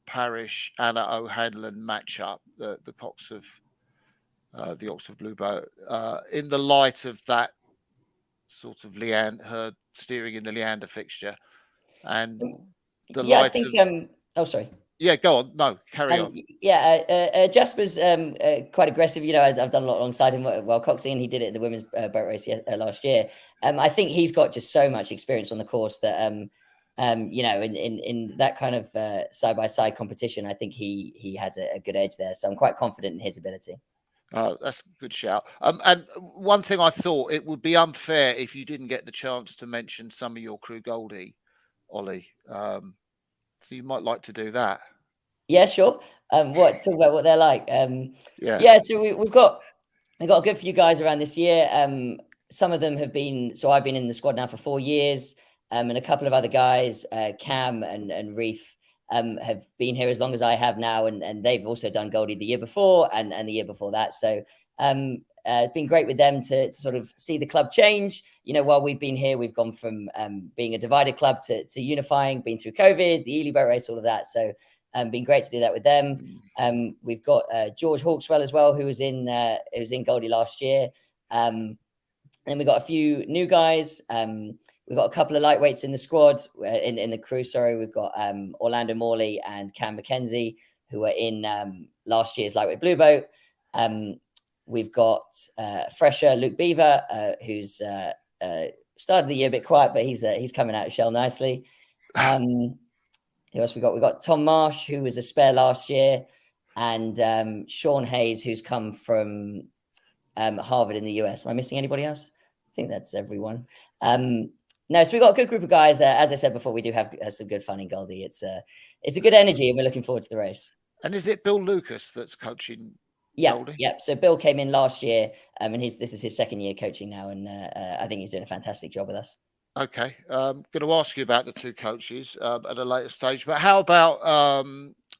Parish Anna O'Hanlon matchup, the Cox of the Oxford Blue Boat, in the light of that sort of her steering in the Leander fixture, and the light of sorry. Yeah, go on. No, carry on. Jasper's quite aggressive. I've done a lot alongside him while Coxie, and he did it at the women's boat race last year. I think he's got just so much experience on the course that, in that kind of side-by-side competition, I think he has a good edge there. So I'm quite confident in his ability. That's a good shout. And one thing I thought, it would be unfair if you didn't get the chance to mention some of your crew Goldie, Ollie. So you might like to do that. Yeah, sure. Talk about what they're like. So we've got a good few guys around this year. Some of them have been, so I've been in the squad now for 4 years, and a couple of other guys, Cam and Reef, have been here as long as I have now, and they've also done Goldie the year before and the year before that. So it's been great with them to sort of see the club change. While we've been here, we've gone from being a divided club to unifying, been through COVID, the Ely boat race, all of that. So been great to do that with them. We've got George Hawkswell as well, who was in Goldie last year. And we've got a few new guys. We've got a couple of lightweights in the squad, in the crew. Sorry, we've got Orlando Morley and Cam McKenzie, who were in last year's lightweight blue boat. We've got fresher Luke Beaver, who's started the year a bit quiet, but he's coming out of shell nicely. Who else we got? We got Tom Marsh, who was a spare last year, and Sean Hayes, who's come from Harvard in the US. Am I missing anybody else? I think that's everyone. No, so we've got a good group of guys. As I said before, we do have some good fun in Goldie. It's a good energy, and we're looking forward to the race. And is it Bill Lucas that's coaching? Yeah. So Bill came in last year, and this is his second year coaching now, and I think he's doing a fantastic job with us. Okay, I'm going to ask you about the two coaches at a later stage, but how about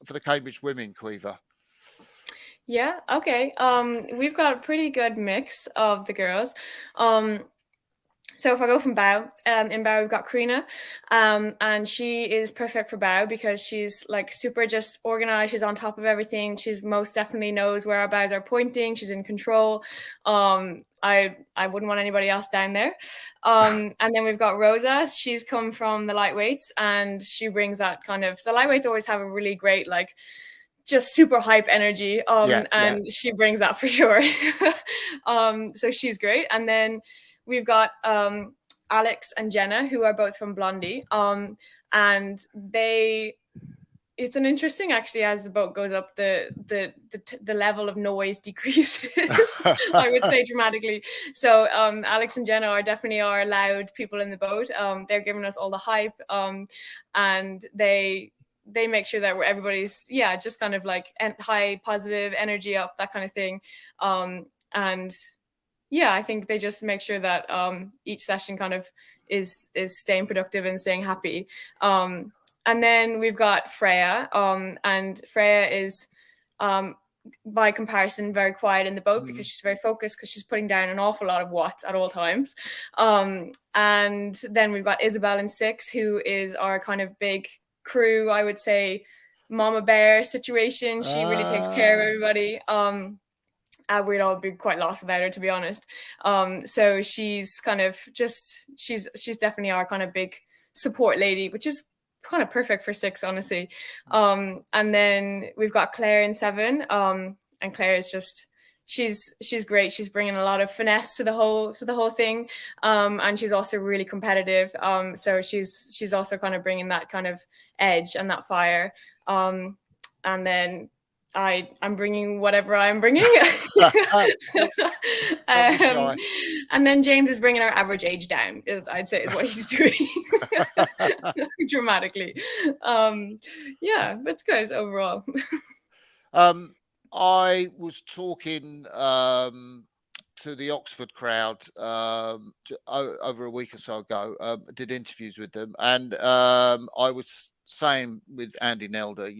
for the Cambridge women, Caoimhe? Yeah, okay. We've got a pretty good mix of the girls. So if I go from bow, in bow we've got Karina, and she is perfect for bow because she's like super just organized. She's on top of everything. She's most definitely knows where our bows are pointing. She's in control. I wouldn't want anybody else down there. And then we've got Rosa. She's come from the lightweights, and she brings that kind of, the lightweights always have a really great, like, just super hype energy. She brings that for sure. So she's great. And then we've got Alex and Jenna, who are both from Blondie. And it's an interesting, actually, as the boat goes up, the level of noise decreases, I would say, dramatically. So Alex and Jenna are definitely our loud people in the boat. They're giving us all the hype, and they make sure that everybody's, just kind of like high positive energy up, that kind of thing. I think they just make sure that each session kind of is staying productive and staying happy. And then we've got Freya, and Freya is, by comparison, very quiet in the boat because she's very focused, because she's putting down an awful lot of watts at all times. And then we've got Isabel in 6, who is our kind of big crew, I would say, mama bear situation. She really takes care of everybody. We'd all be quite lost without her, to be honest. So she's kind of just, she's definitely our kind of big support lady, which is kind of perfect for 6, honestly. And then we've got Claire in 7, and Claire is just, she's great. She's bringing a lot of finesse to the whole thing, and she's also really competitive. So she's also kind of bringing that kind of edge and that fire. And then I'm bringing whatever I'm bringing. And then James is bringing our average age down, I'd say is what he's doing. dramatically. Yeah, but it's good overall. I was talking to the Oxford crowd over a week or so ago. Did interviews with them, and I was saying with Andy Nelder,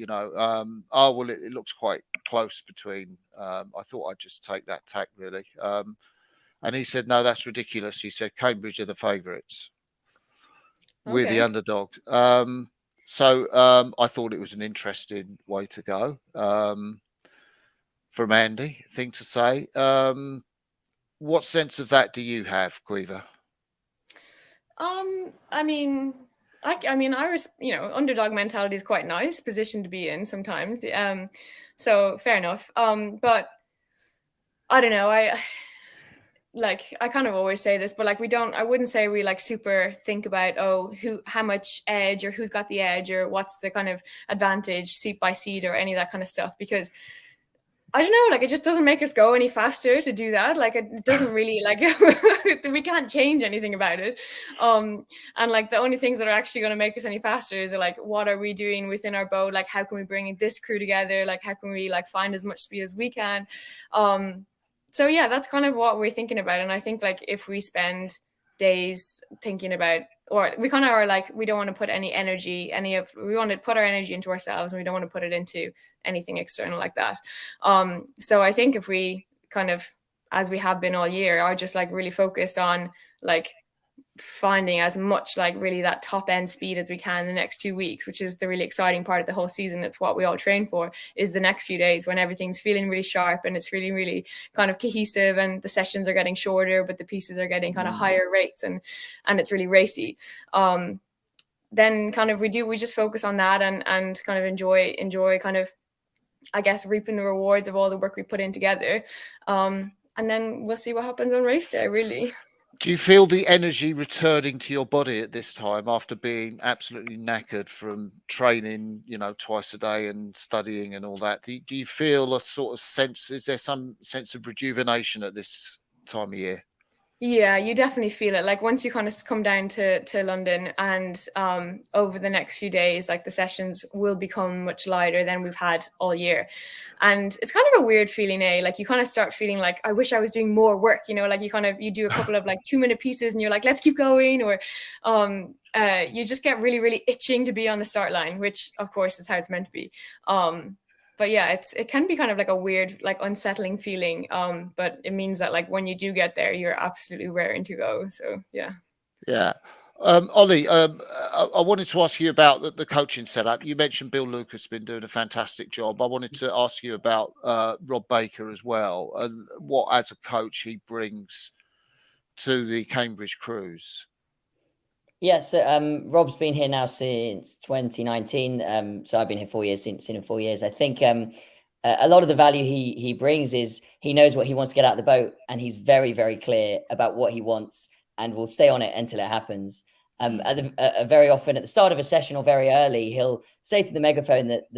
oh well, it looks quite close between. I thought I'd just take that tack really, and he said, no, that's ridiculous. He said Cambridge are the favourites. We're the underdogs. So I thought it was an interesting way to go. From Andy, thing to say. What sense of that do you have, Caoimhe? I mean, I was, underdog mentality is quite nice position to be in sometimes. So fair enough. But I don't know. I kind of always say this, but I wouldn't say we super think about, how much edge or who's got the edge or what's the kind of advantage seat by seat or any of that kind of stuff, because I don't know, it just doesn't make us go any faster to do that. It doesn't really, we can't change anything about it. And the only things that are actually going to make us any faster is what are we doing within our boat? How can we bring this crew together? How can we find as much speed as we can? So yeah, that's kind of what we're thinking about. And I think if we spend days thinking about, or we kind of are we don't want to put any energy, we want to put our energy into ourselves, and we don't want to put it into anything external like that. So I think if we kind of, as we have been all year, are just really focused on finding as much really that top end speed as we can in the next 2 weeks, which is the really exciting part of the whole season. It's what we all train for, is the next few days when everything's feeling really sharp and it's really, really kind of cohesive, and the sessions are getting shorter, but the pieces are getting kind of higher rates, and it's really racy. Then kind of we just focus on that and kind of enjoy kind of, I guess, reaping the rewards of all the work we put in together. And then we'll see what happens on race day, really. Do you feel the energy returning to your body at this time after being absolutely knackered from training, twice a day and studying and all that? Do you feel a sort of sense, is there some sense of rejuvenation at this time of year? Yeah, you definitely feel it. Once you kind of come down to London, and over the next few days, the sessions will become much lighter than we've had all year. And it's kind of a weird feeling, you kind of start feeling I wish I was doing more work, you do a couple of 2-minute pieces and you're let's keep going, or you just get really, really itching to be on the start line, which of course is how it's meant to be. But yeah, it can be kind of a weird, unsettling feeling. But it means that when you do get there, you're absolutely raring to go. So yeah. Yeah. Ollie, I wanted to ask you about the coaching setup. You mentioned Bill Lucas has been doing a fantastic job. I wanted to ask you about Rob Baker as well, and what, as a coach, he brings to the Cambridge crews. Yeah, so Rob's been here now since 2019. So I've been here 4 years, seen him 4 years. I think a lot of the value he brings is he knows what he wants to get out of the boat, and he's very, very clear about what he wants, and will stay on it until it happens. Very often at the start of a session or very early, he'll say to the megaphone that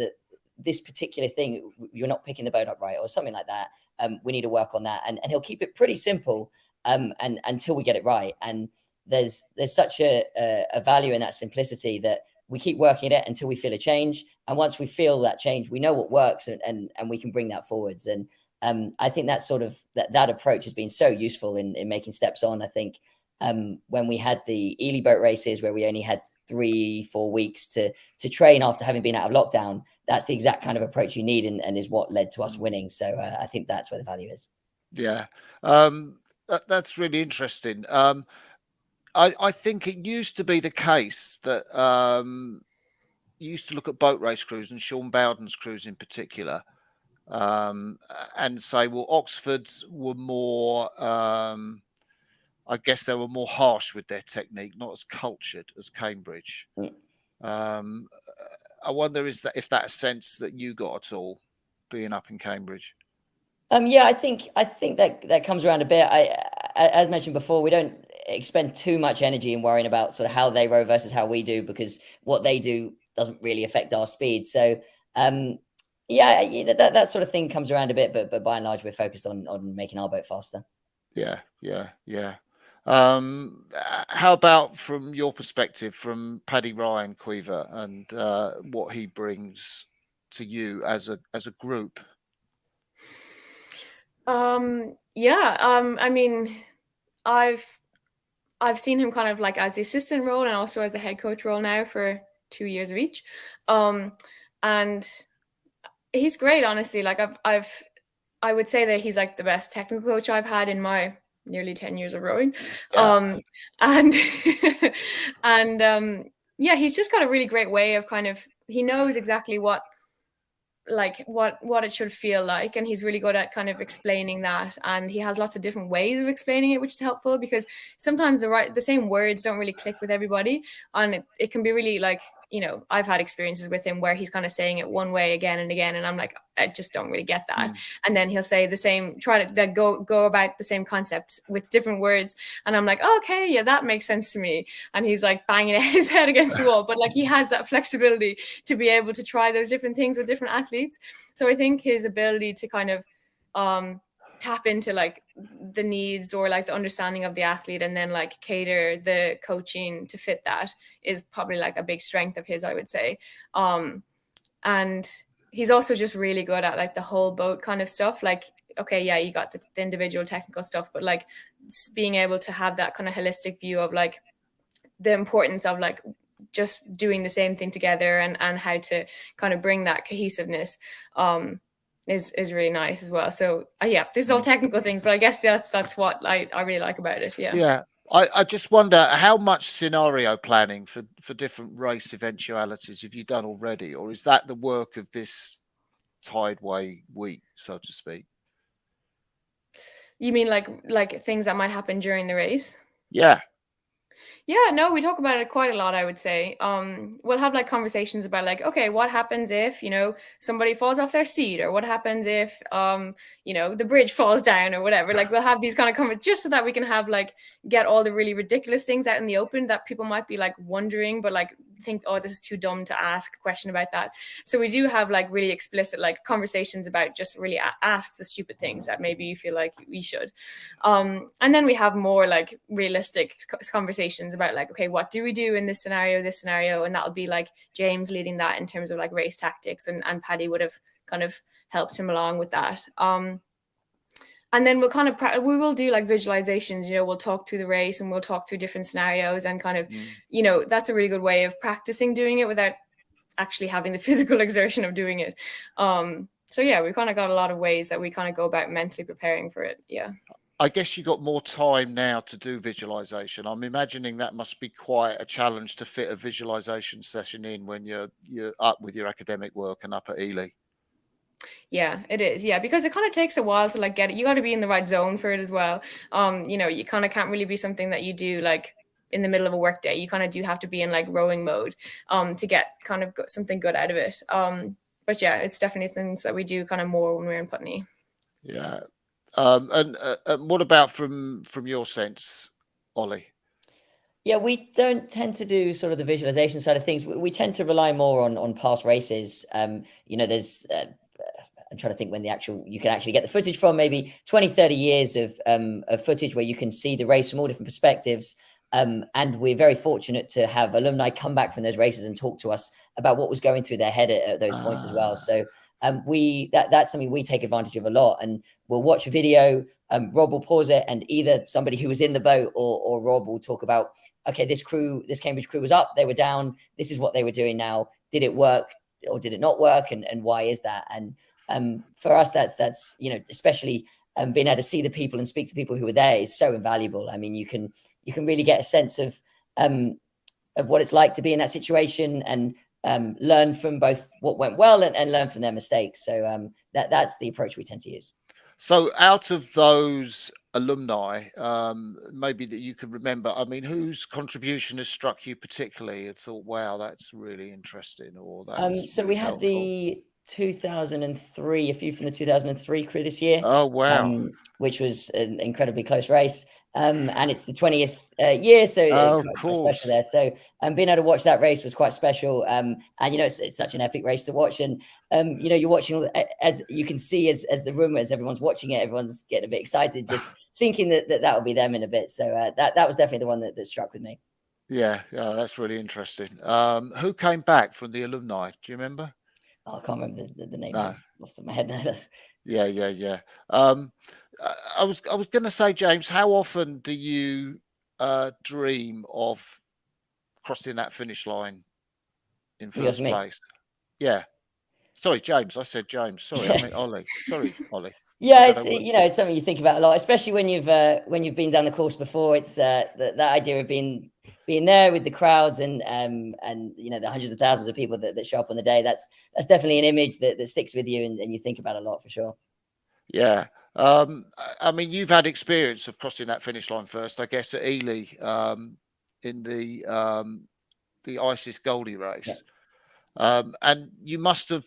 this particular thing, you're not picking the boat up right, or something like that. We need to work on that, and he'll keep it pretty simple and until we get it right. And there's such a value in that simplicity that we keep working at it until we feel a change. And once we feel that change, we know what works, and we can bring that forwards. And I think that sort of that approach has been so useful in making steps on. I think when we had the Ely boat races where we only had 3-4 weeks to train after having been out of lockdown, that's the exact kind of approach you need, and is what led to us winning. So I think that's where the value is. Yeah, that's really interesting. I think it used to be the case that you used to look at boat race crews, and Sean Bowden's crews in particular, and say, well, Oxford's were more, I guess they were more harsh with their technique, not as cultured as Cambridge. I wonder if that a sense that you got at all being up in Cambridge? Yeah, I think that comes around a bit. As mentioned before, we don't expend too much energy in worrying about sort of how they row versus how we do, because what they do doesn't really affect our speed. So yeah, that sort of thing comes around a bit, but by and large, we're focused on making our boat faster. Yeah. How about from your perspective, from Paddy Ryan Quiver, and what he brings to you as a group? Yeah. I mean, I've seen him kind of like as the assistant role and also as the head coach role now for 2 years of each. And he's great, honestly. Like I would say that he's like the best technical coach I've had in my nearly 10 years of rowing. Yeah. And and yeah, he's just got a really great way of kind of, he knows exactly what it should feel like, and he's really good at kind of explaining that, and he has lots of different ways of explaining it, which is helpful because sometimes the same words don't really click with everybody, and it can be really like, I've had experiences with him where he's kind of saying it one way again and again, and I'm like, I just don't really get that. And then he'll say the same, try to go about the same concept with different words, and I'm like, oh, okay, yeah, that makes sense to me. And he's like banging his head against the wall, but like he has that flexibility to be able to try those different things with different athletes. So I think his ability to kind of tap into like the needs or like the understanding of the athlete and then like cater the coaching to fit that is probably like a big strength of his, I would say. And he's also just really good at like the whole boat kind of stuff. Like, okay, yeah, you got the individual technical stuff, but like being able to have that kind of holistic view of like the importance of like just doing the same thing together and how to kind of bring that cohesiveness is really nice as well. So yeah, this is all technical things, but I guess that's what I really like about it. Yeah. I just wonder how much scenario planning for different race eventualities have you done already, or is that the work of this Tideway week, so to speak? You mean like things that might happen during the race? Yeah. Yeah, no, we talk about it quite a lot, I would say. We'll have like conversations about like, okay, what happens if, somebody falls off their seat, or what happens if, the bridge falls down or whatever. Like we'll have these kind of conversations just so that we can have like, get all the really ridiculous things out in the open that people might be like wondering, but like think, oh, this is too dumb to ask a question about that. So we do have like really explicit like conversations about just really ask the stupid things that maybe you feel like we should. And then we have more like realistic conversations about like, okay, what do we do in this scenario? And that'll be like James leading that in terms of like race tactics, and Paddy would have kind of helped him along with that. And then we will do like visualizations, we'll talk through the race and we'll talk through different scenarios and kind of, that's a really good way of practicing doing it without actually having the physical exertion of doing it. So yeah, we've kind of got a lot of ways that we kind of go about mentally preparing for it. Yeah. I guess you got more time now to do visualization. I'm imagining that must be quite a challenge to fit a visualization session in when you're up with your academic work and up at Ely. Yeah, it is. Yeah, because it kind of takes a while to like get it. You got to be in the right zone for it as well. You kind of can't really be something that you do like in the middle of a work day. You kind of do have to be in like rowing mode to get kind of something good out of it. But yeah, it's definitely things that we do kind of more when we're in Putney. Yeah. And what about from your sense, Ollie? Yeah, we don't tend to do sort of the visualization side of things. We tend to rely more on past races. There's I'm trying to think when you can actually get the footage from, maybe 20, 30 years of footage where you can see the race from all different perspectives. And we're very fortunate to have alumni come back from those races and talk to us about what was going through their head at those points as well. So that's something we take advantage of a lot, and we'll watch a video. Rob will pause it, and either somebody who was in the boat or Rob will talk about, okay, this Cambridge crew was up, they were down, this is what they were doing now. Did it work or did it not work? And why is that? And for us, that's especially being able to see the people and speak to people who were there is so invaluable. I mean, you can really get a sense of what it's like to be in that situation, and learn from both what went well and learn from their mistakes. So that's the approach we tend to use. So out of those alumni, maybe that you can remember, I mean, whose contribution has struck you particularly and thought, wow, that's really interesting, or that's so we had helpful? The 2003, a few from the 2003 crew this year. Oh, wow. Which was an incredibly close race. And it's the 20th year, so quite special there. So being able to watch that race was quite special. And it's such an epic race to watch. And you're watching as you can see as the room, as everyone's watching it, everyone's getting a bit excited. Just thinking that would be them in a bit. So that was definitely the one that struck with me. Yeah, that's really interesting. Who came back from the alumni? Do you remember? Oh, I can't remember the names No. off the top of my head now. Yeah. I was going to say, James, how often do you dream of crossing that finish line in first place? Yeah. Sorry, James. I said James. Sorry, I meant Ollie. Sorry, Ollie. Yeah, it's something you think about a lot, especially when you've been down the course before. It's that idea of being there with the crowds and the hundreds of thousands of people that show up on the day. That's definitely an image that sticks with you and you think about a lot for sure. Yeah. I mean, you've had experience of crossing that finish line first, I guess, at Ely in the ISIS Goldie race. Yeah. And you must have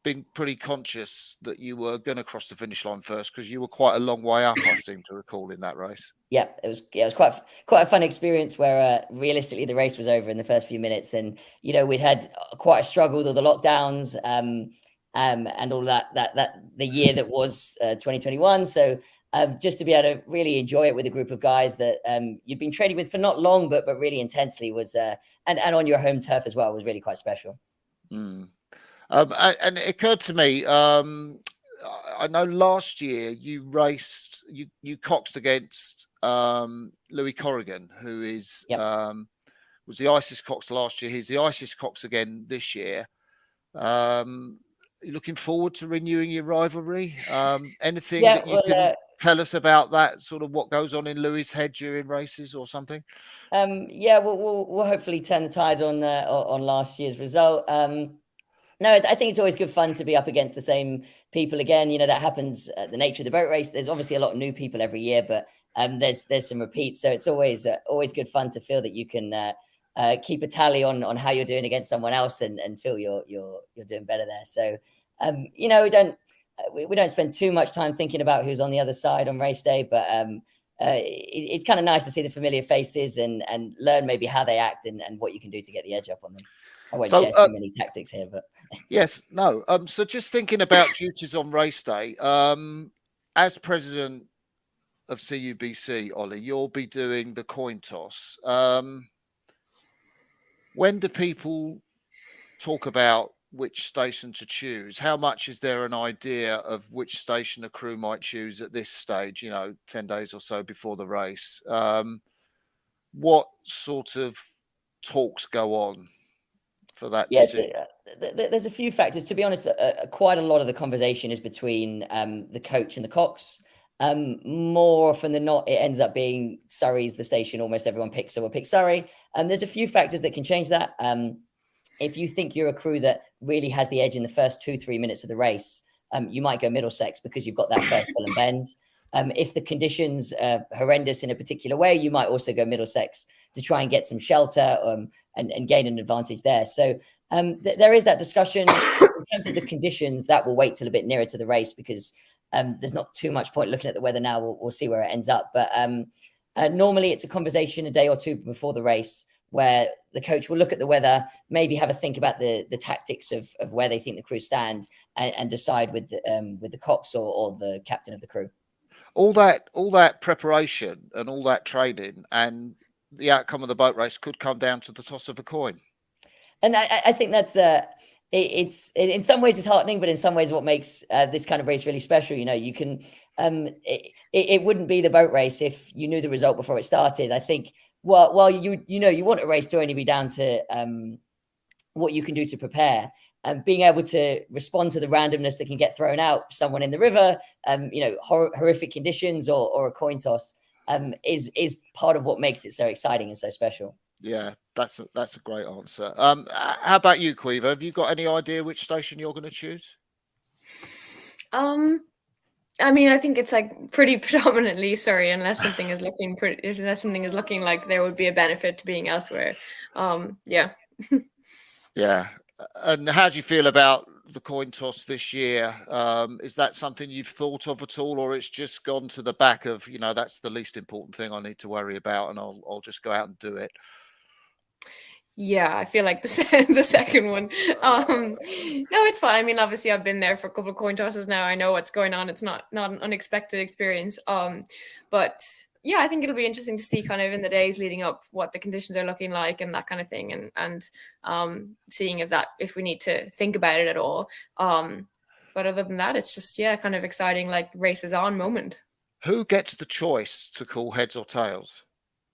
been pretty conscious that you were going to cross the finish line first because you were quite a long way up, I seem to recall, in that race. Yeah, it was quite a fun experience where realistically the race was over in the first few minutes, and we'd had quite a struggle with all the lockdowns and all that the year that was 2021. So just to be able to really enjoy it with a group of guys that you'd been training with for not long, but really intensely was and on your home turf as well was really quite special. Mm. And it occurred to me, I know last year you raced, you coxed against Louis Corrigan, who is was the ISIS cox last year. He's the ISIS cox again this year. Are you looking forward to renewing your rivalry? Anything that you can tell us about that, sort of what goes on in Louis' head during races or something? We'll hopefully turn the tide on last year's result. No, I think it's always good fun to be up against the same people again. That happens. The nature of the boat race. There's obviously a lot of new people every year, but there's some repeats. So it's always good fun to feel that you can keep a tally on how you're doing against someone else and feel you're doing better there. So we don't spend too much time thinking about who's on the other side on race day, but it's kind of nice to see the familiar faces and learn maybe how they act and what you can do to get the edge up on them. I won't share too many tactics here, but yes, no. So just thinking about duties on race day, as president of CUBC, Ollie, you'll be doing the coin toss. When do people talk about which station to choose? How much is there an idea of which station a crew might choose at this stage, 10 days or so before the race? What sort of talks go on for that? Yes, there's a few factors. To be honest, quite a lot of the conversation is between the coach and the cox. More often than not, it ends up being Surrey's the station almost everyone picks, so we'll pick Surrey. There's a few factors that can change that. If you think you're a crew that really has the edge in the first 2-3 minutes of the race, you might go Middlesex because you've got that first fill and bend. If the conditions are horrendous in a particular way, you might also go Middlesex to try and get some shelter and gain an advantage there. So there is that discussion. In terms of the conditions, that will wait till a bit nearer to the race because there's not too much point looking at the weather now. We'll see where it ends up. But normally it's a conversation a day or two before the race where the coach will look at the weather, maybe have a think about the tactics of where they think the crew stand and decide with the cox or the captain of the crew. All that preparation and all that training and the outcome of the boat race could come down to the toss of a coin. And I think that's it's in some ways it's heartening, but in some ways what makes this kind of race really special. You can it wouldn't be the boat race if you knew the result before it started. I think while you want a race to only be down to what you can do to prepare. And being able to respond to the randomness that can get thrown out, someone in the river, horrific conditions or a coin toss, is part of what makes it so exciting and so special. Yeah, that's a great answer. How about you, Caoimhe? Have you got any idea which station you're going to choose? I mean, I think it's like pretty predominantly Surrey, unless something is looking like there would be a benefit to being elsewhere. Yeah. Yeah. And how do you feel about the coin toss this year? Is that something you've thought of at all, or it's just gone to the back of, that's the least important thing I need to worry about and I'll just go out and do it? Yeah, I feel like the second one. No, it's fine. I mean, obviously, I've been there for a couple of coin tosses now. I know what's going on. It's not an unexpected experience. But yeah, I think it'll be interesting to see kind of in the days leading up what the conditions are looking like and that kind of thing, and seeing if we need to think about it at all. But other than that, it's just kind of exciting, like races on moment. Who gets the choice to call heads or tails?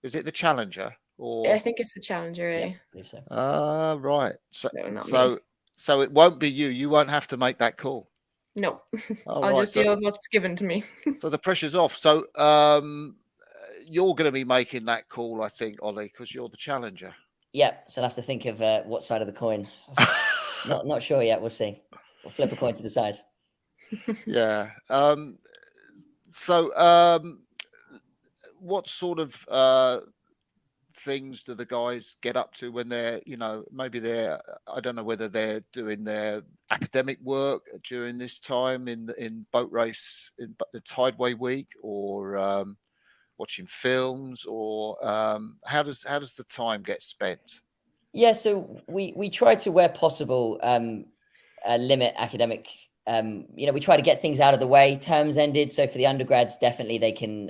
Is it the challenger I or? think it's the challenger, Yeah, eh? I believe so. Ah, right. So, No, not me. so, so it won't be you. You won't have to make that call. No, All I'll right. just So, deal with what's given to me. so the pressure's off. So, you're going to be making that call, I think, Ollie, because you're the challenger. Yeah, so I'll have to think of what side of the coin. Not sure yet. We'll see. We'll flip a coin to decide. Yeah. So, what sort of things do the guys get up to when they're, maybe I don't know whether they're doing their academic work during this time in boat race, in the Tideway week, or watching films, or how does the time get spent? Yeah, so we try to, where possible, limit academic. We try to get things out of the way. Terms ended, so for the undergrads, definitely they can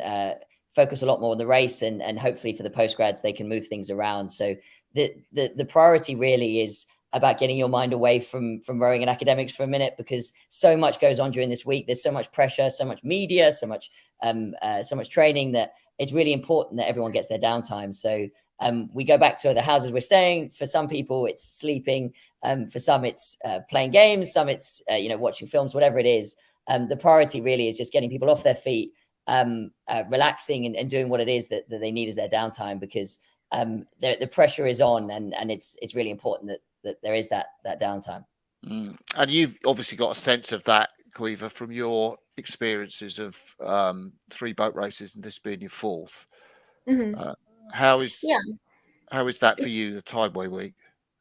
focus a lot more on the race, and hopefully for the postgrads, they can move things around. So the priority really is about getting your mind away from rowing and academics for a minute, because so much goes on during this week. There's so much pressure, so much media, so much training, that it's really important that everyone gets their downtime. So we go back to the houses we're staying. For some people, it's sleeping. For some, it's playing games. Some, it's watching films. Whatever it is, the priority really is just getting people off their feet, relaxing, and doing what it is that they need as their downtime, because the pressure is on, and it's really important that there is that downtime. And you've obviously got a sense of that, Caoimhe, from your experiences of 3 boat races and this being your 4th. Mm-hmm. How is that for It's you, the Tideway week?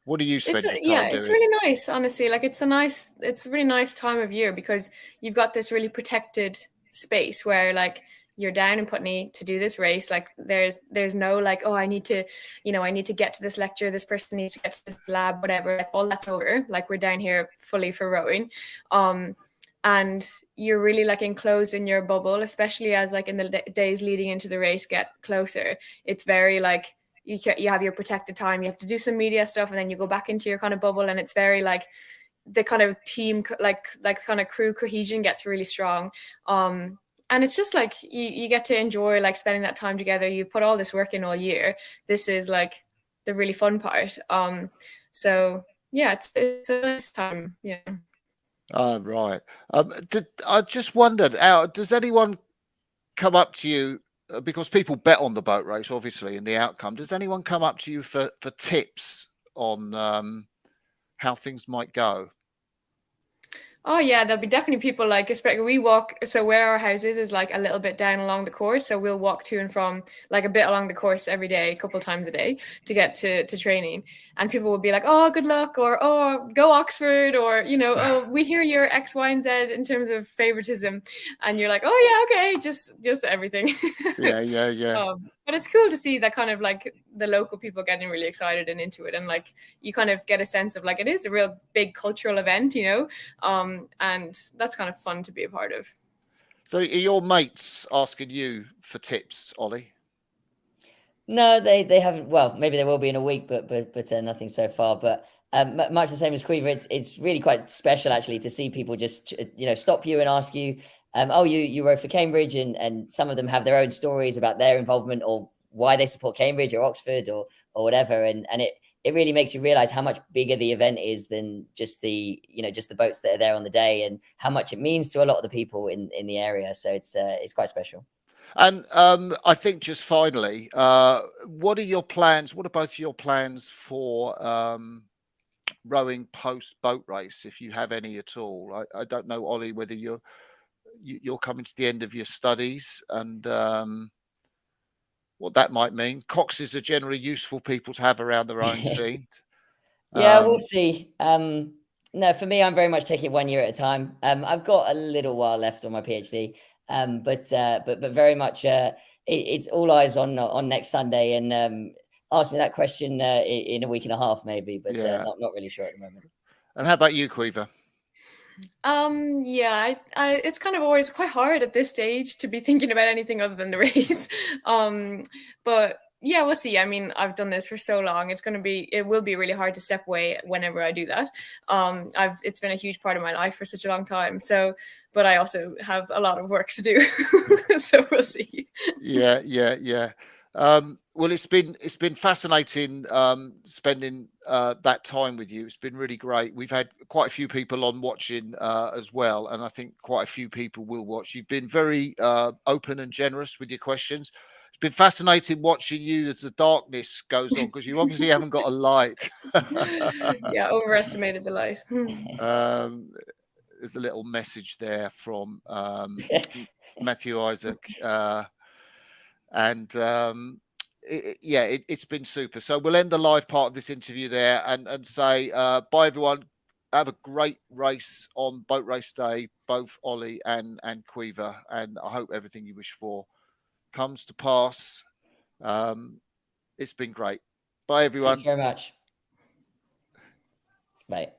What do you it's spend your time it's doing? really nice, honestly. Like it's a really nice time of year because you've got this really protected space where like you're down in Putney to do this race. Like there's no like, oh, I need to, I need to get to this lecture, this person needs to get to this lab, whatever. Like all that's over. Like we're down here fully for rowing. And you're really like enclosed in your bubble, especially as like in the days leading into the race get closer. It's very like you have your protected time. You have to do some media stuff, and then you go back into your kind of bubble, and it's very like the kind of team like kind of crew cohesion gets really strong. And it's just like you get to enjoy like spending that time together. You've put all this work in all year. This is like the really fun part. So yeah, it's a nice time. Yeah. Oh, right. I just wondered, does anyone come up to you, because people bet on the boat race, obviously, and the outcome? Does anyone come up to you for tips on how things might go? Oh yeah, there'll be definitely people like, especially we walk. So where our house is like a little bit down along the course. So we'll walk to and from like a bit along the course every day, a couple times a day to get to training. And people will be like, "Oh, good luck," or "Oh, go Oxford," or "Oh, we hear your X, Y, and Z in terms of favoritism," and you're like, "Oh yeah, okay, just everything." Yeah. But it's cool to see that kind of like the local people getting really excited and into it, and like you kind of get a sense of like it is a real big cultural event, and that's kind of fun to be a part of. So are your mates asking you for tips, Ollie? No, they haven't. Well, maybe they will be in a week, but nothing so far. But much the same as Caoimhe, it's really quite special actually to see people just stop you and ask you, oh, you rode for Cambridge, and some of them have their own stories about their involvement or why they support Cambridge or Oxford or whatever, and it really makes you realize how much bigger the event is than just the boats that are there on the day, and how much it means to a lot of the people in the area. So it's quite special. And I think just finally, what are your plans? What are both your plans for rowing post boat race, if you have any at all? I don't know, Ollie, whether you're coming to the end of your studies and what that might mean. Coxes are generally useful people to have around their own scene. Yeah, we'll see. No, for me, I'm very much taking it 1 year at a time. I've got a little while left on my PhD, but very much it's all eyes on next Sunday, and ask me that question in a week and a half, maybe, but Yeah. not really sure at the moment. And how about you, Caoimhe? Yeah, it's kind of always quite hard at this stage to be thinking about anything other than the race. But yeah, we'll see. I mean, I've done this for so long. It will be really hard to step away whenever I do that. It's been a huge part of my life for such a long time. So, but I also have a lot of work to do. So we'll see. Yeah. Well, it's been fascinating spending that time with you. It's been really great. We've had quite a few people on watching as well, and I think quite a few people will watch. You've been very open and generous with your questions. It's been fascinating watching you as the darkness goes on, because you obviously haven't got a light. Yeah, overestimated the light. There's a little message there from Matthew Isaac. It's been super. So we'll end the live part of this interview there and say bye, everyone. Have a great race on boat race day, both Ollie and Caoimhe, and I hope everything you wish for comes to pass. It's been great. Bye, everyone. Thanks very much. Bye.